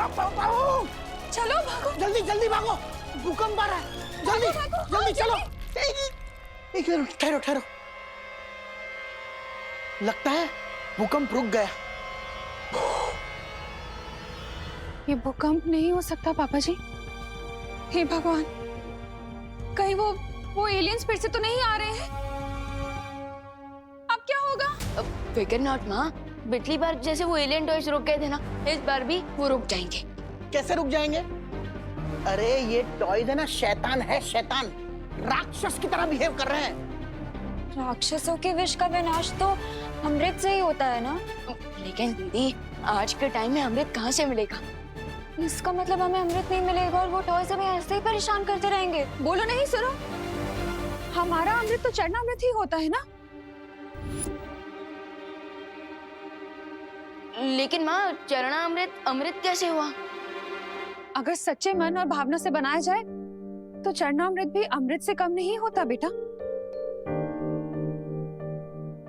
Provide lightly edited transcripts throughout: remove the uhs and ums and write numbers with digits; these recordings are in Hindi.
चलो भागो, जल्दी जल्दी भागो, भूकंप आ रहा है। जल्दी जल्दी चलो। एक मिनट ठहरो ठहरो, लगता है भूकंप रुक गया। ये भूकंप नहीं हो सकता पापा जी। हे भगवान, कहीं वो एलियंस फिर से तो नहीं आ रहे हैं? अब क्या होगा? फिकर नॉट माँ, पिछली बार जैसे वो एलियन टॉयज रुक गए थे ना, इस बार भी वो रुक जाएंगे। कैसे रुक जाएंगे? अरे ये टॉयज है ना, शैतान है, शैतान राक्षस की तरह बिहेव कर रहे हैं। राक्षसों के विष का विनाश तो अमृत से ही होता है ना। लेकिन दीदी, आज के टाइम में अमृत कहाँ से मिलेगा? इसका मतलब हमें अमृत नहीं मिलेगा और वो टॉयज हमें ऐसे ही परेशान करते रहेंगे। बोलो नहीं सुनो, हमारा अमृत तो चरणामृत ही होता है ना। लेकिन माँ, चरणामृत अमृत कैसे हुआ? अगर सच्चे मन और भावना से बनाया जाए तो चरणामृत भी अमृत से कम नहीं होता बेटा।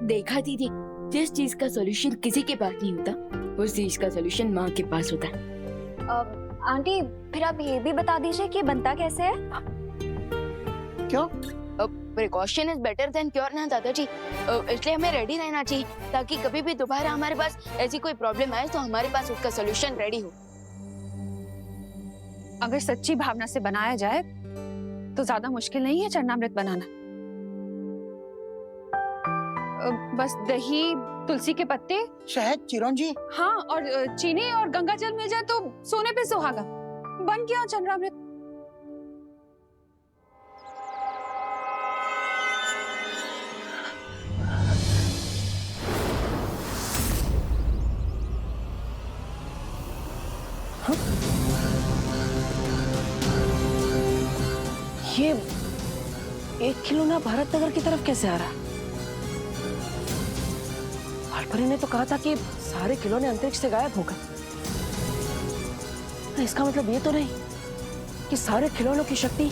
देखा दीदी, जिस चीज का सॉल्यूशन किसी के पास नहीं होता, उस चीज का सॉल्यूशन माँ के पास होता है। आंटी, फिर आप ये भी बता दीजिए कि बनता कैसे है? क्यों? Precaution is better than cure ना दादाजी। इसलिए हमें रेडी रहना चाहिए, ताकि कभी भी दोबारा हमारे पास ऐसी कोई प्रॉब्लम आए तो हमारे पास उसका सॉल्यूशन रेडी हो। अगर सच्ची भावना से बनाया जाए तो ज्यादा मुश्किल नहीं है चरणामृत बनाना। बस दही, तुलसी के पत्ते, शहद, चिरौंजी, हाँ, और चीनी और गंगा जल मिल जाए तो सोने पे सुहागा, बन गया चरणामृत। ये एक खिलौना भारत नगर की तरफ कैसे आ रहा? हड़परी ने तो कहा था कि सारे खिलौने अंतरिक्ष से गायब हो गए। इसका मतलब ये तो नहीं कि सारे खिलौनों की शक्ति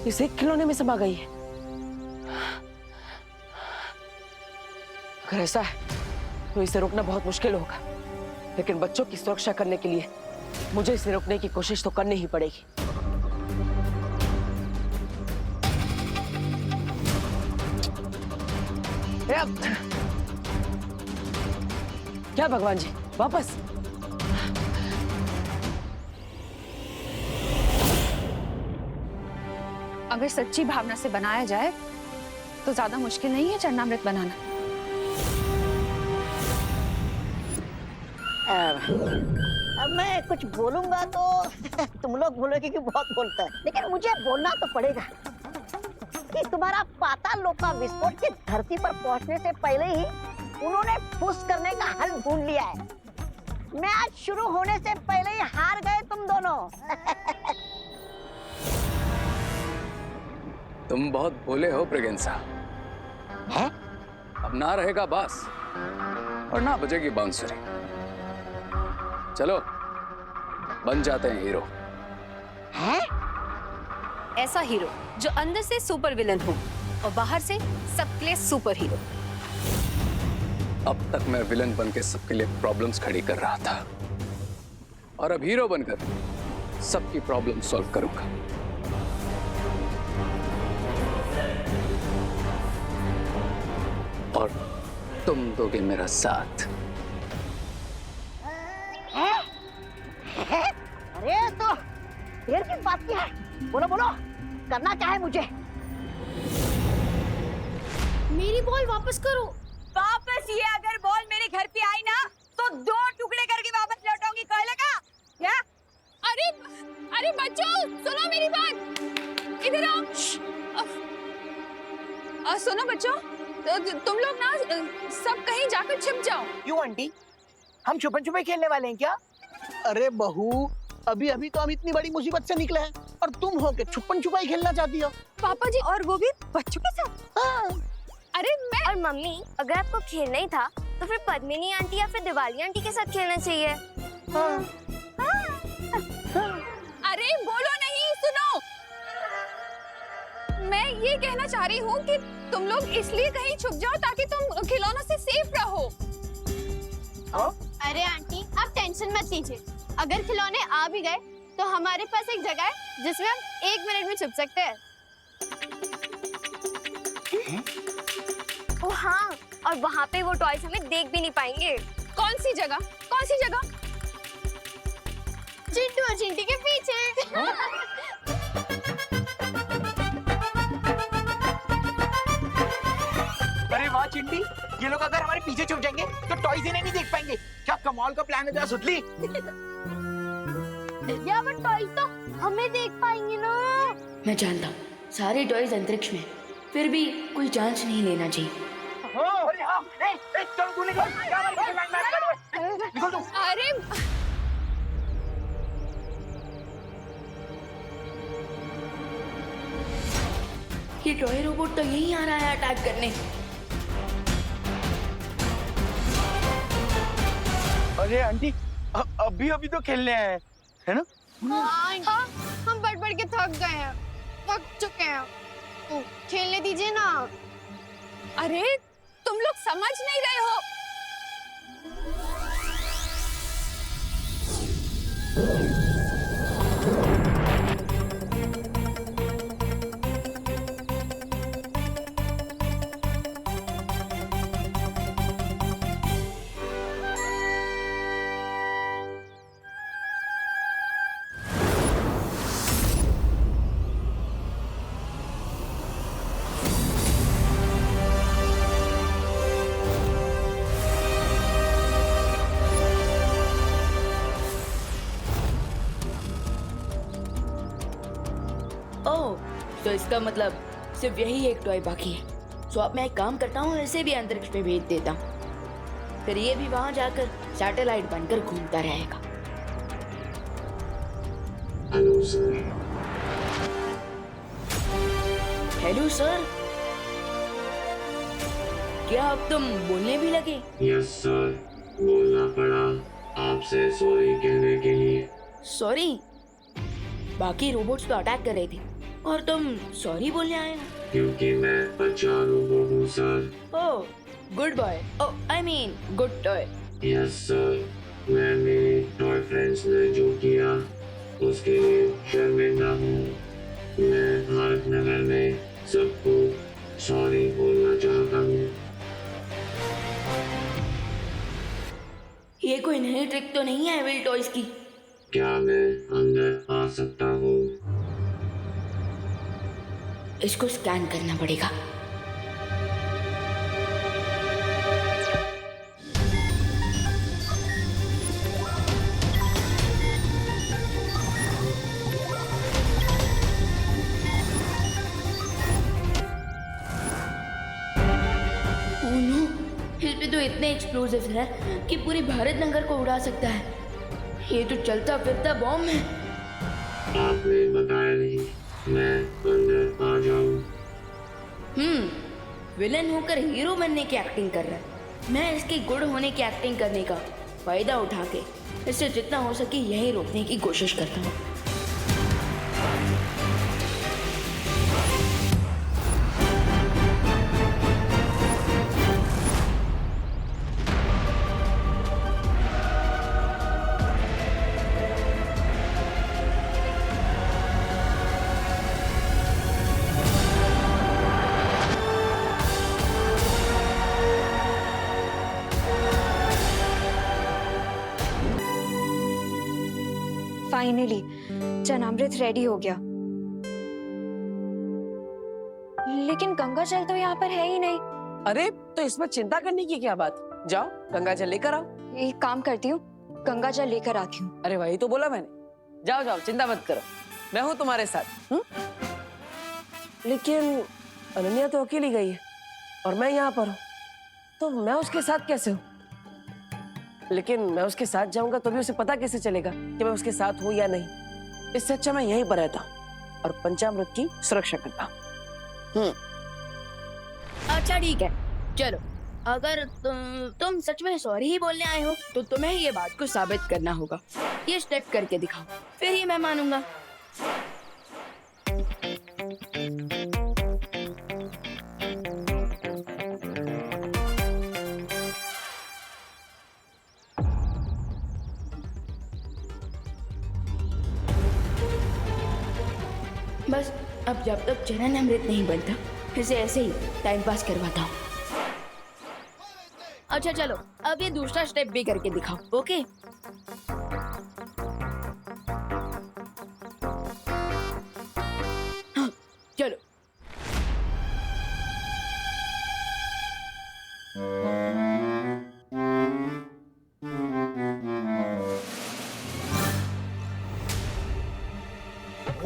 इस एक खिलौने में समा गई है। अगर ऐसा है तो इसे रोकना बहुत मुश्किल होगा, लेकिन बच्चों की सुरक्षा करने के लिए मुझे इसे रोकने की कोशिश तो करनी ही पड़ेगी। क्या भगवान जी, वापस? अगर सच्ची भावना से बनाया जाए तो ज्यादा मुश्किल नहीं है चरणामृत बनाना। अब मैं कुछ बोलूंगा तो तुम लोग बोलोगे कि बहुत बोलता है, लेकिन मुझे बोलना तो पड़ेगा कि तुम्हारा पाताल लोक का विस्फोट की धरती पर पहुंचने से पहले ही उन्होंने फुस करने का हल ढूंढ लिया है। मैच शुरू होने से पहले ही हार गए तुम दोनों। तुम बहुत भोले हो प्रेगेंसा। है? अब ना रहेगा बांस और ना बजेगी बांसुरी। चलो बन जाते हैं हीरो। है? ऐसा हीरो जो अंदर से सुपर विलन हो और बाहर से सबके लिए सुपर हीरो। अब तक मैं विलन बन के सबके लिए प्रॉब्लम्स खड़ी कर रहा था, और अब हीरो बनकर सबकी प्रॉब्लम सॉल्व करूंगा। और तुम दोगे मेरा साथ। अरे तो देर की बात क्या है? बोलो बोलो, करना क्या है मुझे? मेरी बॉल वापस करो। वापस ये अगर बॉल मेरे घर पे आई ना तो 2 टुकड़े करके वापस लौटाऊंगी, कह लगा क्या? अरे अरे बच्चों, सुनो मेरी बात, इधर आओ। सुनो बच्चों, तुम लोग ना सब कहीं जाकर छिप जाओ। क्यों आंटी, हम छुपन छुपाई खेलने वाले हैं क्या? अरे बहू, अभी अभी तो हम इतनी बड़ी मुसीबत से निकले हैं और तुम हो के छुपन छुपाई खेलना चाहती हो? पापा जी, और वो भी बच्चों के साथ? हाँ। अरे मैं और मम्मी, अगर आपको खेलना ही था तो फिर पद्मिनी आंटी या फिर दिवाली आंटी के साथ खेलना चाहिए। हाँ। अरे बोलो नहीं, सुनो, मैं ये कहना चाह रही हूँ कि तुम लोग इसलिए कहीं छुप जाओ ताकि तुम खिलौनों से सेफ रहो। अरे आंटी, आप टेंशन मत लीजिए, अगर खिलौने आ भी गए तो हमारे पास एक जगह है जिसमें हम 1 मिनट में छुप सकते हैं। ओ हाँ, और वहाँ पे वो टॉयज हमें देख भी नहीं पाएंगे। कौन सी जगह? कौन सी जगह? चिंटू और चिंटी के पीछे। अरे वाह चिंटी, ये लोग अगर हमारे पीछे छुप जाएंगे तो टॉयज इन्हें नहीं देख पाएंगे। क्या कमाल का प्लान है जरा सुतली। या वो टॉयज तो हमें देख पाएंगे ना। मैं जानता हूँ सारे टॉयज अंतरिक्ष में, फिर भी कोई चांस नहीं लेना चाहिए। अरे हाँ, चलो तू निकल, क्या हमारे पीछे मैच कर रहे हो? निकल तू। अरे ये टॉय रोबोट तो यहीं आ रहा है अटैक करने। अरे आंटी, अभी तो खेलने आए हैं, है ना? हाँ, हम पढ़ पढ़ के थक गए हैं, थक चुके हैं। तो खेलने दीजिए ना। अरे तुम लोग समझ नहीं रहे हो। ओह, तो इसका मतलब सिर्फ यही एक टॉय बाकी है। सो अब मैं एक काम करता हूँ, इसे भी अंतरिक्ष में भेज देता हूँ, फिर ये भी वहां जाकर सैटेलाइट बनकर घूमता रहेगा। हेलो सर, क्या अब तुम बोलने भी लगे? यस सर, बोलना पड़ा आपसे सॉरी कहने के लिए। सॉरी? बाकी रोबोट्स तो अटैक कर रहे थे और तुम सॉरी बोलने आए हो? क्योंकि मैं अच्छा रोबोट हूँ sir. Oh, good boy. Oh, I mean good toy. Yes sir, मैं मेरे टॉय फ्रेंड्स ने जो किया उसके लिए शर्मिंदा हूँ। मैं भारत नगर में सबको सॉरी बोलना चाहता हूँ। ये कोई नई ट्रिक तो नहीं है एविल टॉयज की? क्या मैं अंदर आ सकता हूँ? इसको स्कैन करना पड़ेगा। ओह नो, इस पे तो इतने एक्सप्लोजिव्स हैं कि पूरे भारत नगर को उड़ा सकता है। ये तो चलता फिरता बॉम्ब है। आपने बताया नहीं, मैं अंदर आ जाऊँ? विलन होकर हीरो बनने की एक्टिंग कर रहा है। मैं इसके गुड होने की एक्टिंग करने का फायदा उठा के इससे जितना हो सके यही रोकने की कोशिश करता हूँ। फाइनली चनामृत रेडी हो गया, लेकिन गंगा जल तो यहाँ पर है ही नहीं। अरे तो इसमें चिंता करने की क्या बात? जाओ गंगा जल लेकर आओ। एक काम करती हूँ, गंगा जल लेकर आती हूँ। अरे वही तो बोला मैंने। जाओ जाओ, चिंता मत करो, मैं हूँ तुम्हारे साथ। लेकिन अनन्या तो अकेली गई है और मैं यहाँ पर हूँ, तो मैं उसके साथ कैसे हूँ? लेकिन मैं उसके साथ जाऊंगा तो भी उसे पता कैसे चलेगा कि मैं उसके साथ हूँ या नहीं? इससे अच्छा मैं यहीं पर रहता हूँ और पंचामृत की सुरक्षा करता हूँ। अच्छा ठीक है, चलो। अगर तुम सच में सॉरी ही बोलने आए हो तो तुम्हें ये बात को साबित करना होगा। ये स्टेप करके दिखाओ, फिर ही मैं मानूंगा। बस अब जब तक चरण अमृत नहीं बनता इसे ऐसे ही टाइम पास करवाता हूँ। अच्छा चलो अब ये दूसरा स्टेप भी करके दिखाओ। ओके हाँ, चलो।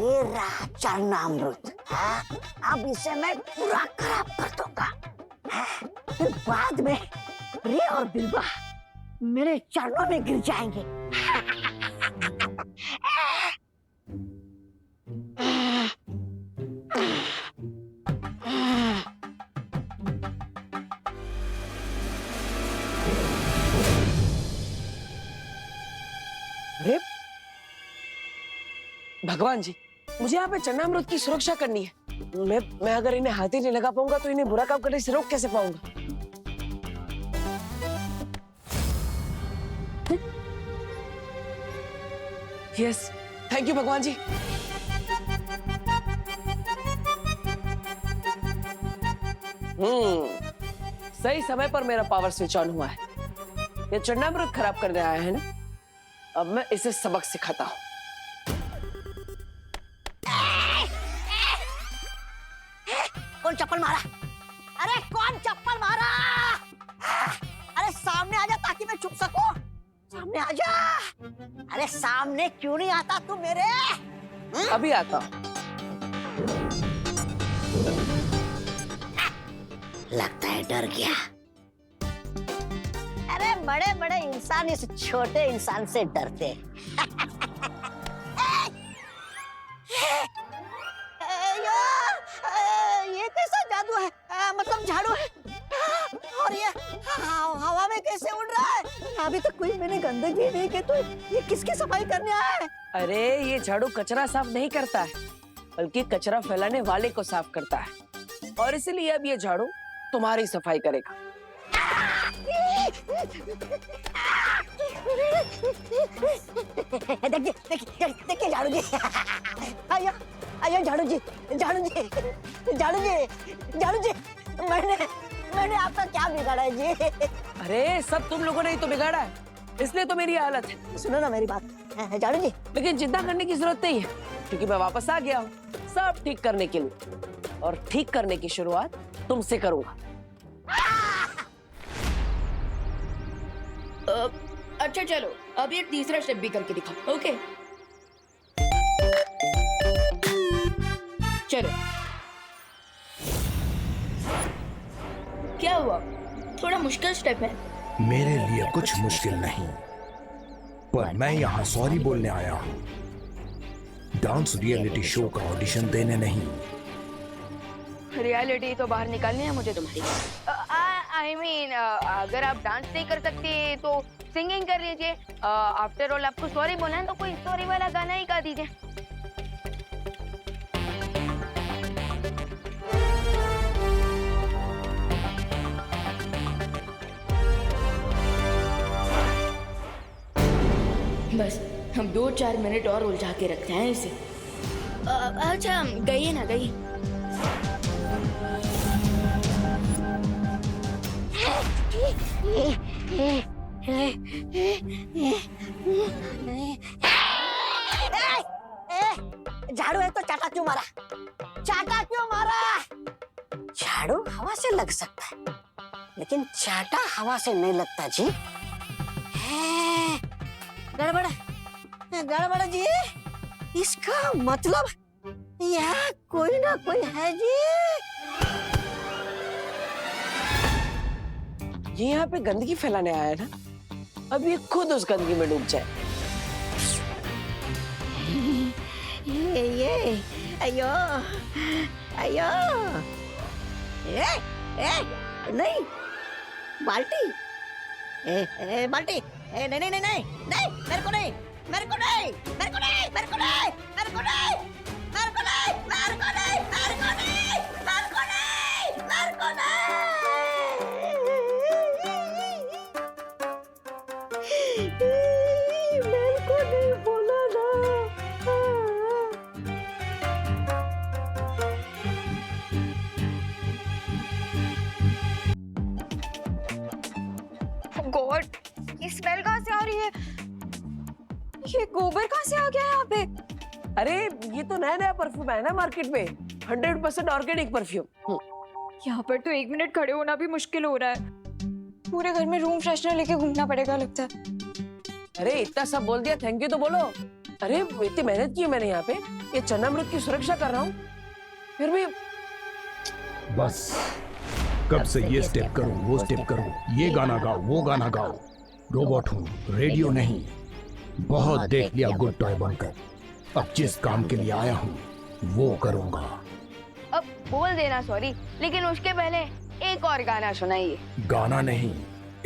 ये रहा चरणामृत। हाँ, अब इसे मैं पूरा खराब कर दूंगा। हाँ, फिर बाद में रे और बिल्वा मेरे चरणों में गिर जाएंगे। अरे भगवान जी, मुझे यहाँ पे चरणामृत की सुरक्षा करनी है। मैं अगर इन्हें हाथ ही नहीं लगा पाऊंगा तो इन्हें बुरा काम करने से रोक कैसे पाऊंगा? यस, थैंक यू भगवान जी। सही समय पर मेरा पावर स्विच ऑन हुआ है। ये चरणामृत खराब करने आया है ना, अब मैं इसे सबक सिखाता हूँ। कौन चप्पल मारा? अरे कौन चप्पल मारा? अरे सामने आ जा ताकि मैं छुप सकूं। सामने आ जा। अरे सामने क्यों नहीं आता तू मेरे? अभी आता हूँ। लगता है डर गया। अरे बड़े बड़े इंसान इस छोटे इंसान से डरते हैं। ये कैसा जादू है? मतलब झाड़ू है और ये हवा में कैसे उड़ रहा है? अभी तक कोई मैंने गंदगी नहीं की, तो ये किसकी सफाई करने आया है? अरे ये झाड़ू कचरा साफ नहीं करता है, बल्कि कचरा फैलाने वाले को साफ करता है, और इसलिए अब ये झाड़ू तुम्हारी सफाई करेगा। देखिए झाड़ू जी। आइए आइए झाड़ू जी, झाड़ू जी, झाड़ू जी, झाड़ू जी। मैंने आपका क्या बिगाड़ा है जी? अरे सब तुम लोगों ने ही तो बिगाड़ा है, इसलिए तो मेरी हालत है। सुनो ना मेरी बात झाड़ू जी। लेकिन चिंता करने की जरूरत नहीं है, क्योंकि मैं वापस आ गया हूँ सब ठीक करने के लिए, और ठीक करने की शुरुआत तुमसे करूंगा। अच्छा चलो अब ये तीसरा स्टेप भी करके दिखाओ। ओके चलो। क्या हुआ? थोड़ा मुश्किल स्टेप है। मेरे लिए कुछ मुश्किल नहीं, पर मैं यहाँ सॉरी बोलने आया हूँ, डांस रियलिटी शो का ऑडिशन देने नहीं। रियलिटी तो बाहर निकालनी है मुझे तुम्हारी। आई मीन अगर आप डांस नहीं कर सकते तो सिंगिंग कर लीजिए। आफ्टर ऑल आपको सॉरी बोलना है तो कोई सॉरी वाला गाना ही गा दीजिए। बस हम 2-4 मिनट और उलझा के रखते हैं इसे। अच्छा गइए ना गइए। झाड़ू है तो चाटा क्यों मारा? चाटा क्यों मारा? झाड़ू हवा से लग सकता है, लेकिन चाटा हवा से नहीं लगता जी। गड़बड़ गड़बड़ जी। इसका मतलब यहाँ कोई ना कोई है जी। ये यहाँ पे गंदगी फैलाने आया है ना, अब ये खुद उस गंदगी में डूब जाए। ये अयो अयो। नहीं बाल्टी। बाल्टी। नहीं नहीं नहीं नहीं नहीं, मेरे को नहीं, मेरे को नहीं, मेरे को नहीं, मेरे को नहीं, मेरे को नहीं, मेरे को नहीं, मेरे को नहीं, मेरे को नहीं, मेरे को नहीं, मेरे को नहीं। मेरे को नहीं बोला ना। ये गोबर कहाँ से आ गया यहाँ पे? अरे ये तो नया नया परफ्यूम है ना मार्केट में, 100% ऑर्गेनिक परफ्यूम। यहाँ पर तो 1 मिनट खड़े होना भी मुश्किल हो रहा है। पूरे घर में रूम फ्रेशनर लेके घूमना पड़ेगा लगता है। अरे इतना सब बोल दिया, थैंक यू तो बोलो। अरे इतनी मेहनत की है मैंने यहाँ पे, ये चन्नामृत की सुरक्षा कर रहा हूँ, फिर भी बस कब से ये स्टेप करो वो स्टेप करो, ये गाना गाओ वो गाना गाओ। रोबोट हूँ, रेडियो नहीं। बहुत देख लिया गुड टॉय बनकर, अब जिस काम के लिए आया हूँ वो करूँगा। अब बोल देना सॉरी, लेकिन उसके पहले एक और गाना सुनाइए। गाना नहीं,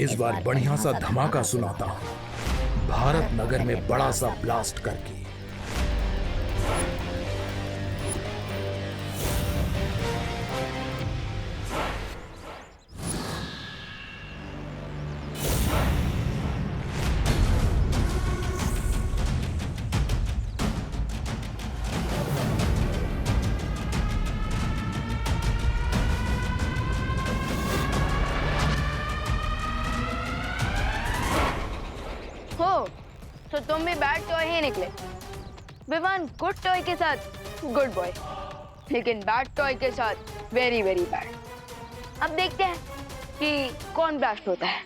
इस बार बढ़िया सा धमाका सुनाता हूँ, भारत नगर में बड़ा सा ब्लास्ट करके। हो तो तुम भी बैड टॉय ही निकले। विवान गुड टॉय के साथ गुड बॉय, लेकिन बैड टॉय के साथ वेरी वेरी बैड। अब देखते हैं कि कौन ब्लास्ट होता है,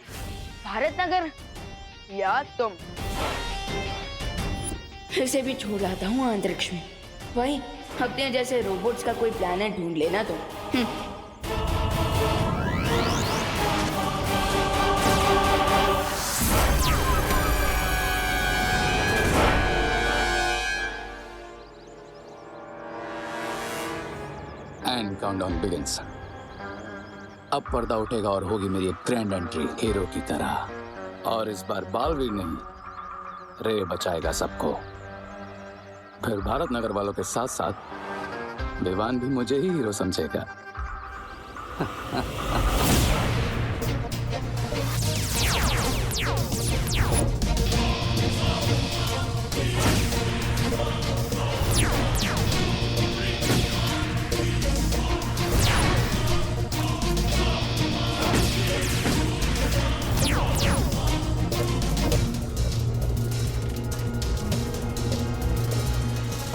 भारत नगर या तुम। फिर से भी छोड़ लाता हूँ अंतरिक्ष में, वही अपने जैसे रोबोट्स का कोई प्लेनेट ढूंढ लेना तुम। And countdown begins. अब पर्दा उठेगा और होगी मेरी एक ग्रैंड एंट्री हीरो की तरह, और इस बार बालवीर नहीं, रे बचाएगा सबको। फिर भारत नगर वालों के साथ साथ विवान भी मुझे ही हीरो समझेगा।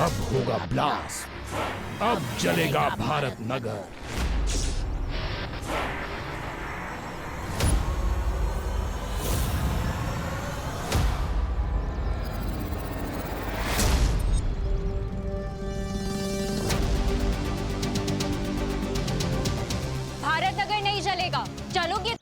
अब होगा ब्लास्ट, अब जलेगा भारत नगर। भारत नगर नहीं जलेगा, चलोगे?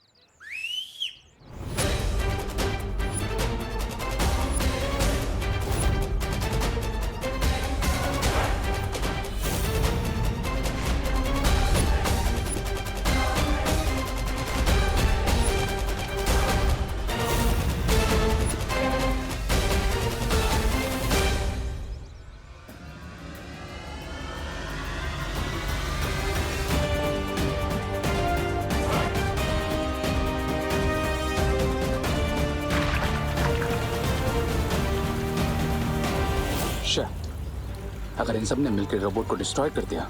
अगर इन सब ने मिलकर रोबोट को डिस्ट्रॉय कर दिया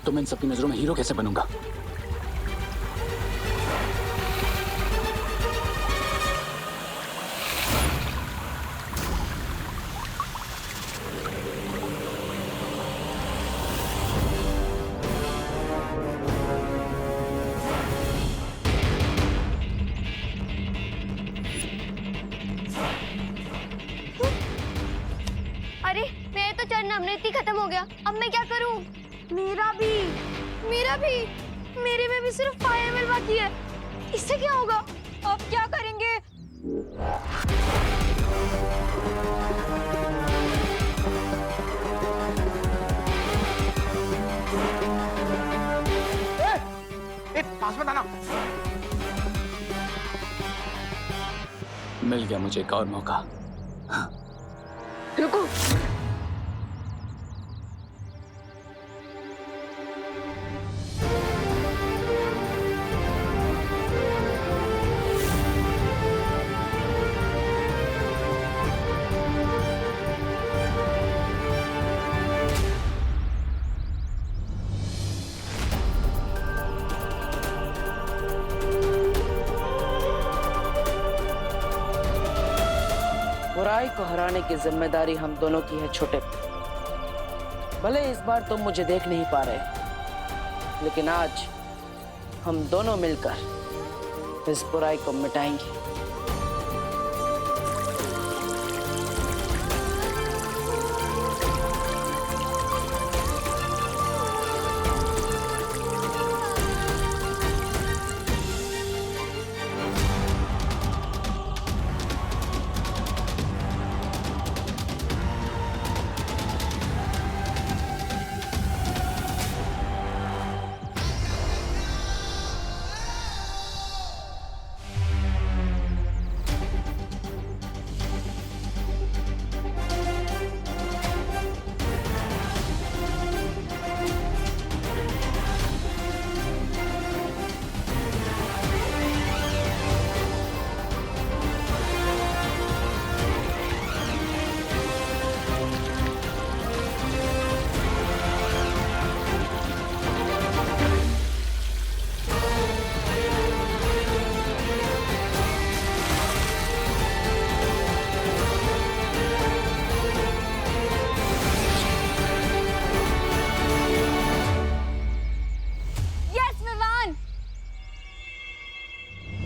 तो मैं इन सबकी नजरों में हीरो कैसे बनूंगा? अरे मेरा तो चरणअमृत ही खत्म हो गया, अब मैं क्या करूं? मेरा भी मेरे में भी सिर्फ 5 ml बाकी है, इससे क्या होगा? अब क्या करेंगे? पास में आना। मिल गया मुझे एक और मौका। रुको, बुराई को हराने की जिम्मेदारी हम दोनों की है छोटे। भले इस बार तुम मुझे देख नहीं पा रहे, लेकिन आज हम दोनों मिलकर इस बुराई को मिटाएंगे।